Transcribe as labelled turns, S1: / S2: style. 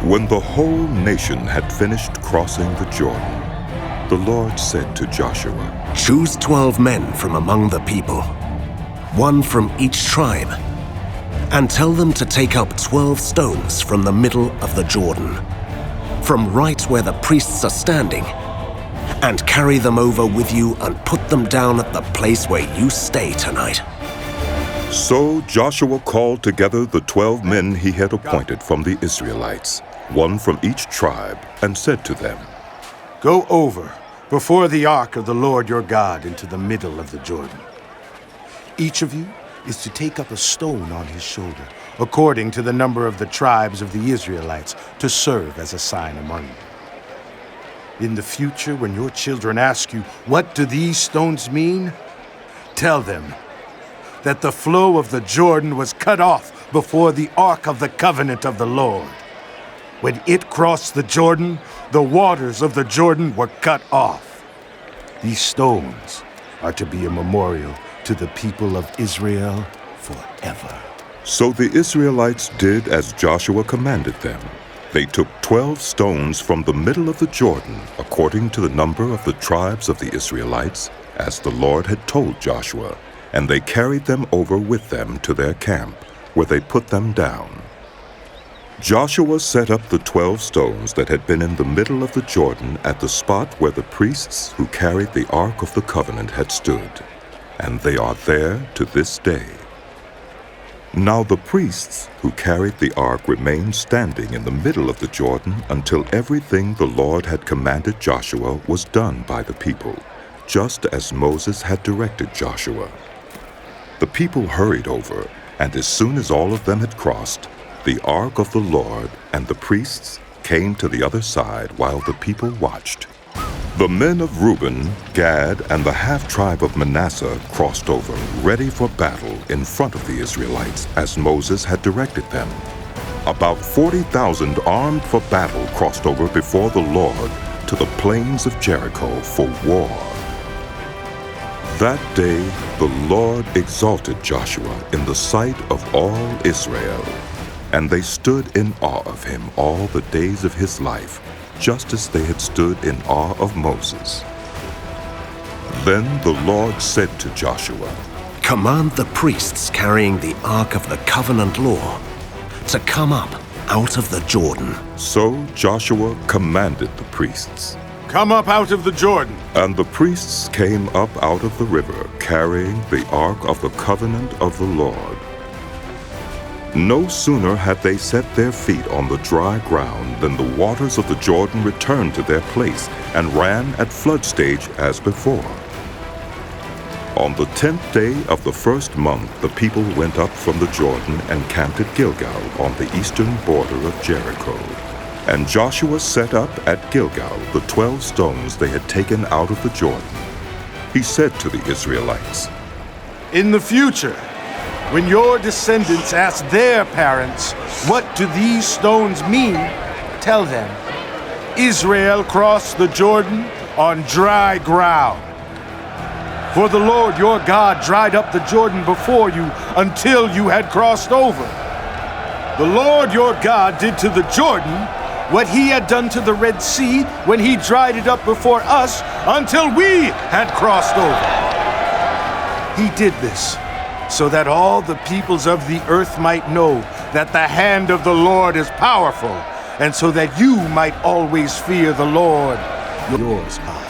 S1: When the whole nation had finished crossing the Jordan, the Lord said to Joshua,
S2: "Choose 12 men from among the people, one from each tribe, and tell them to take up 12 stones from the middle of the Jordan, from right where the priests are standing, and carry them over with you and put them down at the place where you stay tonight."
S1: So Joshua called together the 12 men he had appointed from the Israelites, one from each tribe, and said to them,
S3: "Go over before the ark of the Lord your God into the middle of the Jordan. Each of you is to take up a stone on his shoulder, according to the number of the tribes of the Israelites, to serve as a sign among you. In the future, when your children ask you, 'What do these stones mean?' tell them that the flow of the Jordan was cut off before the ark of the covenant of the Lord. When it crossed the Jordan, the waters of the Jordan were cut off. These stones are to be a memorial to the people of Israel forever."
S1: So the Israelites did as Joshua commanded them. They took 12 stones from the middle of the Jordan, according to the number of the tribes of the Israelites, as the Lord had told Joshua, and they carried them over with them to their camp, where they put them down. Joshua set up the 12 stones that had been in the middle of the Jordan at the spot where the priests who carried the Ark of the Covenant had stood, and they are there to this day. Now the priests who carried the ark remained standing in the middle of the Jordan until everything the Lord had commanded Joshua was done by the people, just as Moses had directed Joshua. The people hurried over, and as soon as all of them had crossed, the ark of the Lord and the priests came to the other side while the people watched. The men of Reuben, Gad, and the half-tribe of Manasseh crossed over, ready for battle in front of the Israelites, as Moses had directed them. About 40,000 armed for battle crossed over before the Lord to the plains of Jericho for war. That day the Lord exalted Joshua in the sight of all Israel, and they stood in awe of him all the days of his life, just as they had stood in awe of Moses. Then the Lord said to Joshua,
S2: "Command the priests carrying the Ark of the Covenant law to come up out of the Jordan."
S1: So Joshua commanded the priests,
S3: "Come up out of the Jordan."
S1: and the priests came up out of the river, carrying the Ark of the Covenant of the Lord. No sooner had they set their feet on the dry ground than the waters of the Jordan returned to their place and ran at flood stage as before. On the 10th day of the first month, the people went up from the Jordan and camped at Gilgal on the eastern border of Jericho. And Joshua set up at Gilgal the 12 stones they had taken out of the Jordan. He said to the Israelites,
S3: "In the future, when your descendants ask their parents, 'What do these stones mean?' tell them, 'Israel crossed the Jordan on dry ground. For the Lord your God dried up the Jordan before you until you had crossed over. The Lord your God did to the Jordan what he had done to the Red Sea when he dried it up before us until we had crossed over. He did this so that all the peoples of the earth might know that the hand of the Lord is powerful, and so that you might always fear the Lord, yours God.